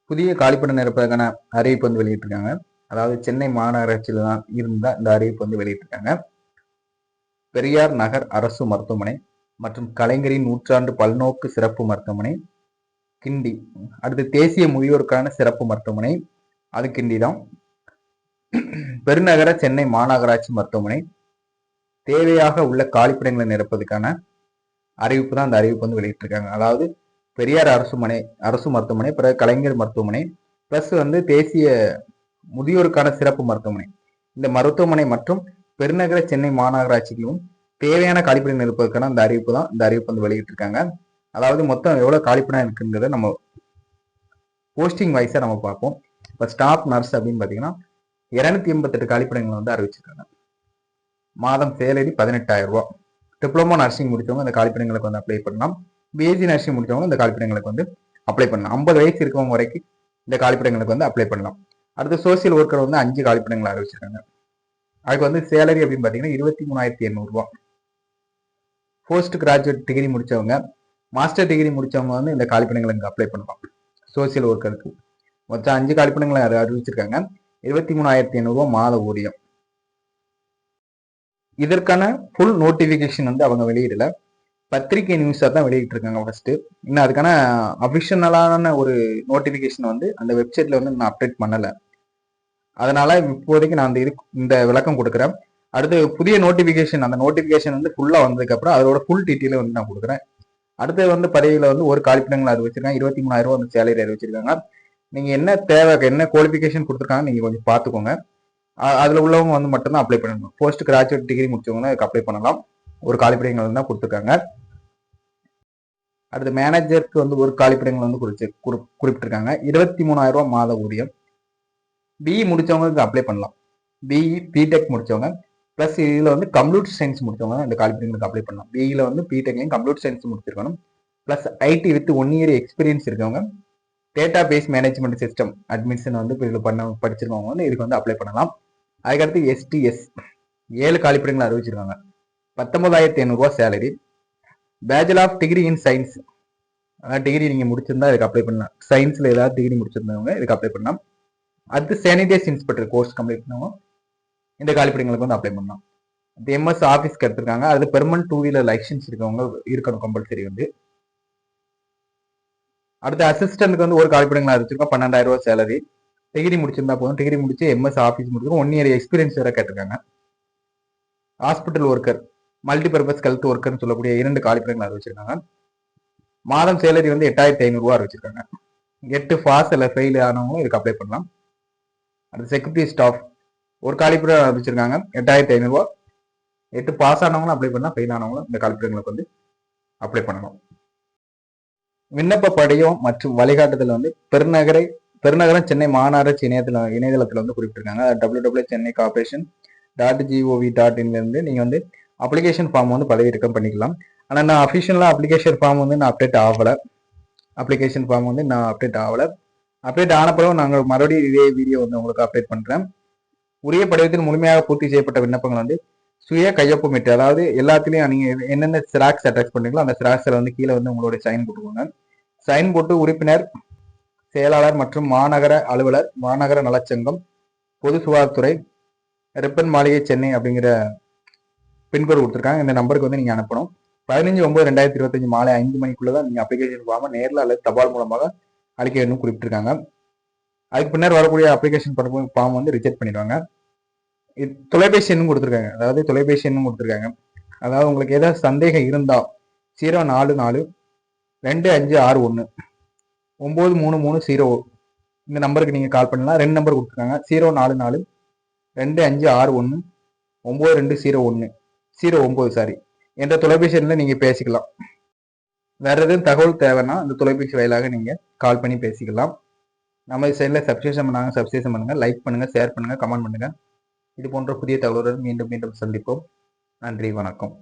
புதிய காலிப்படம் நிரப்புவதற்கான அறிவிப்பு வந்து வெளியிட்டிருக்காங்க. அதாவது சென்னை மாநகராட்சியில் தான் இருந்தா இந்த அறிவிப்பு வந்து வெளியிட்டிருக்காங்க. பெரியார் நகர் அரசு மருத்துவமனை மற்றும் கலைஞரின் நூற்றாண்டு பல்நோக்கு சிறப்பு மருத்துவமனை கிண்டி. அடுத்து தேசிய முதியோருக்கான சிறப்பு மருத்துவமனை, அது கிண்டி தான். பெருநகர சென்னை மாநகராட்சி மருத்துவமனை தேவையாக உள்ள காலிப்படங்களை நிரப்பதற்கான அறிவிப்பு தான் அந்த அறிவிப்பு வந்து வெளியிட்டிருக்காங்க. அதாவது பெரியார் அரசு மருத்துவமனை, பிறகு கலைஞர் மருத்துவமனை, பிளஸ் வந்து தேசிய முதியோருக்கான சிறப்பு மருத்துவமனை, இந்த மருத்துவமனை மற்றும் பெருநகர சென்னை மாநகராட்சிகளும் தேவையான காலிப்படம் நிரப்புவதற்கான அந்த அறிவிப்பு தான் இந்த அறிவிப்பு வந்து வெளியிட்டிருக்காங்க. அதாவது மொத்தம் எவ்வளவு காலிப்படம் இருக்குங்கிறத நம்ம போஸ்டிங் வைஸா நம்ம பார்ப்போம். இப்போ ஸ்டாஃப் நர்ஸ் அப்படின்னு பார்த்தீங்கன்னா 288 காலிப்படங்களை வந்து அறிவிச்சிருக்காங்க. மாதம் சேலரி 18,000 ரூபாய். டிப்ளமோ நர்சிங் முடிச்சவங்க இந்த காலிப்படங்களுக்கு வந்து அப்ளை பண்ணலாம். பிஎஸ்சி நர்சிங் முடிச்சவங்க இந்த காலிப்படங்களுக்கு வந்து அப்ளை பண்ணலாம். 50 வயசு இருக்கவங்க வரைக்கும் இந்த காலிப்படங்களுக்கு வந்து அப்ளை பண்ணலாம். அடுத்து சோசியல் ஒர்க்கர் வந்து 5 காலிப்படங்களை அறிவிச்சிருக்காங்க. அதுக்கு வந்து சேலரி அப்படின்னு பார்த்தீங்கன்னா 23,800 ரூபாய். போஸ்ட் கிராஜுவேட் டிகிரி முடிச்சவங்க, மாஸ்டர் டிகிரி முடிச்சவங்க வந்து இந்த காலிப்படங்களுக்கு அப்ளை பண்ணலாம். சோசியல் ஒர்க்கருக்கு மொத்தம் 5 காலிப்படங்களை அறிவிச்சிருக்காங்க. 23,800 ரூபாய் மாத ஊதியம். இதற்கான ஃபுல் நோட்டிபிகேஷன் வந்து அவங்க வெளியிடல, பத்திரிகை நியூஸா தான் வெளியிட்டு இருக்காங்க ஃபர்ஸ்ட். இன்னும் அதுக்கான அபிஷனலான ஒரு நோட்டிபிகேஷன் வந்து அந்த வெப்சைட்ல வந்து நான் அப்டேட் பண்ணல. அதனால இப்போதைக்கு நான் இந்த விளக்கம் கொடுக்குறேன். அடுத்து புதிய நோட்டிபிகேஷன், அந்த நோட்டிபிகேஷன் வந்து ஃபுல்லா வந்ததுக்கு அப்புறம் அதோட ஃபுல் டீட்டெயில வந்து நான் கொடுக்குறேன். அடுத்து வந்து பதவியில வந்து ஒரு காலிப்படங்களை அறிவிச்சிருக்காங்க. 23,000 ரூபாய் வந்து சேலரி அறிவிச்சிருக்காங்க. நீங்க என்ன தேவை, என்ன குவாலிஃபிகேஷன் கொடுத்துருக்காங்க நீங்க கொஞ்சம் பார்த்துக்கோங்க. அதுல உள்ளவங்க வந்து மட்டும்தான் அப்ளை பண்ணணும். போஸ்ட் கிராஜுவேட் டிகிரி முடிச்சவங்க அதுக்கு அப்ளை பண்ணலாம். ஒரு காலிப்படங்கள் தான் கொடுத்துருக்காங்க. அடுத்து மேனேஜருக்கு வந்து ஒரு காலிப்படங்கள் வந்து குறிப்பிட்டிருக்காங்க. 23,000 ரூபாய் மாத ஊதியம். பிஇ முடிச்சவங்க அப்ளை பண்ணலாம். பிஇ பிடெக் முடிச்சவங்க பிளஸ் இதுல வந்து கம்ப்யூட்டர் சயின்ஸ் முடிச்சவங்க இந்த காலிப்படங்களுக்கு அப்ளை பண்ணலாம். பிஇல வந்து பிடெக்லையும் கம்ப்யூட்டர் சயின்ஸ் முடிச்சிருக்கணும். Plus IT with 1 year experience இருக்கவங்க, database management system admission வந்து இதுல படிச்சிருக்கவங்க வந்து இதுக்கு வந்து அப்ளை பண்ணலாம். அதுக்கடுத்து எஸ்டிஎஸ் 7 காலிப்படங்கள் அறிவிச்சிருக்காங்க. 19,500 ரூபாய் salary. Bachelor of degree in science, அதாவது டிகிரி நீங்க முடிச்சிருந்தா இதுக்கு அப்ளை பண்ணலாம். சயின்ஸ்ல ஏதாவது டிகிரி முடிச்சிருந்தவங்க இதுக்கு அப்ளை பண்ணலாம். அடுத்து சானிடைஸ் இன்ஸ்பெக்டர் கோர்ஸ் கம்ப்ளீட் பண்ணவங்க இந்த காலிப்படங்களுக்கு வந்து அப்ளை பண்ணலாம். எம்எஸ் ஆஃபீஸ்க்கு எடுத்திருக்காங்க. அது பெர்மனன்ட் 2 வீலர் லைசன்ஸ் இருக்கவங்க இருக்கணும் கம்பல்சரி வந்து. அடுத்து அசிஸ்டன்ட்க்கு வந்து ஒரு காலிப்படங்கள் அறிவிச்சிருக்கோம். 12,000 ரூபாய் சேலரி. டிகிரி முடிச்சிருந்தா போதும். டிகிரி முடிச்சு எம்எஸ் ஆஃபீஸ் முடிச்சிருக்கோம். 1 இயர் எக்ஸ்பீரியன்ஸ் வேற கேட்டிருக்காங்க. ஹாஸ்பிட்டல் ஒர்க்கர், மல்டிபர்பஸ் ஹெல்த் ஒர்க்கர்னு சொல்லக்கூடிய 2 காலிப்படங்கள் அறிவிச்சிருக்காங்க. மாதம் சேலரி வந்து 8,500 ரூபாய் அறிவிச்சிருக்காங்க. 8 பாஸ் இல்ல ஃபெயில் ஆனவங்களும் இதுக்கு அப்ளை பண்ணலாம். அடுத்து செக்யூரிட்டி ஸ்டாஃப் ஒரு காலிப்படம் அறிவிச்சிருக்காங்க. 8,500 ரூபாய். 8 பாஸ் ஆனவங்களும் அப்ளை பண்ணலாம், ஃபெயில் ஆனவங்களும் இந்த காலிப்படங்களுக்கு வந்து அப்ளை பண்ணலாம். விண்ணப்ப படிவம் மற்றும் வழிகாட்டுதல் வந்து பெருநகரம் சென்னை மாநகராட்சி இணையதளத்துல வந்து குறிப்பிட்டிருக்காங்க. www.chennaicorporation.gov.in இருந்து நீங்க வந்து அப்ளிகேஷன் ஃபார்ம் வந்து பதிவிறக்கம் பண்ணிக்கலாம். ஆனா நான் அஃபிஷியலா அப்ளிகேஷன் ஃபார்ம் வந்து நான் அப்டேட் ஆகல. அப்டேட் ஆன பிறகு நாங்கள் மறுபடியும் இதே வீடியோ வந்து உங்களுக்கு அப்டேட் பண்றேன். உரிய படிவத்தில் முழுமையாக பூர்த்தி செய்யப்பட்ட விண்ணப்பங்கள் வந்து சுய கையொப்பமிட்டு, அதாவது எல்லாத்துலயும் நீங்க என்னென்ன ஸ்ராக்ஸ் அட்டாச் பண்றீங்களோ அந்த ஸ்ராக்ஸ்ல வந்து கீழே வந்து உங்களுடைய சைன் போட்டுக்கோங்க. சைன் போட்டு உறுப்பினர், செயலாளர் மற்றும் மாநகர அலுவலர், மாநகர நலச்சங்கம், பொது சுகாதாரத்துறை, ரிப்பன் மாளிகை சென்னை அப்படிங்கிற பின்கோடு கொடுத்துருக்காங்க. இந்த நம்பருக்கு வந்து நீங்க அனுப்பணும். 15/9/2025 மாலை 5 மணிக்குள்ளதான் நீங்க அப்ளிகேஷன் ஃபார்மை நேரில் அல்லது தபால் மூலமாக அளிக்க வேண்டும் குறிப்பிட்டிருக்காங்க. அதுக்கு பின்னர் வரக்கூடிய அப்ளிகேஷன் ஃபார்ம் வந்து ரிஜெக்ட் பண்ணிடுவாங்க. தொலைபேசி எண்ணும் கொடுத்துருக்காங்க. அதாவது உங்களுக்கு ஏதாவது சந்தேகம் இருந்தா 044-2561-9330 இந்த நம்பருக்கு நீங்க கால் பண்ணலாம். 2 நம்பர் கொடுத்துருக்காங்க. 044-2561-9201 என்ற தொலைபேசி எண்ணில் நீங்க பேசிக்கலாம். வேற எதுவும் தகவல் தேவைன்னா அந்த தொலைபேசி வாயிலாக நீங்க கால் பண்ணி பேசிக்கலாம். நம்ம சைட்ல சப்ஸ்கிரிப்ஷன் பண்ணுங்க, லைக் பண்ணுங்க, ஷேர் பண்ணுங்க, கமெண்ட் பண்ணுங்க. இது போன்ற புதிய தகவலுடன் மீண்டும் சந்திப்போம். நன்றி, வணக்கம்.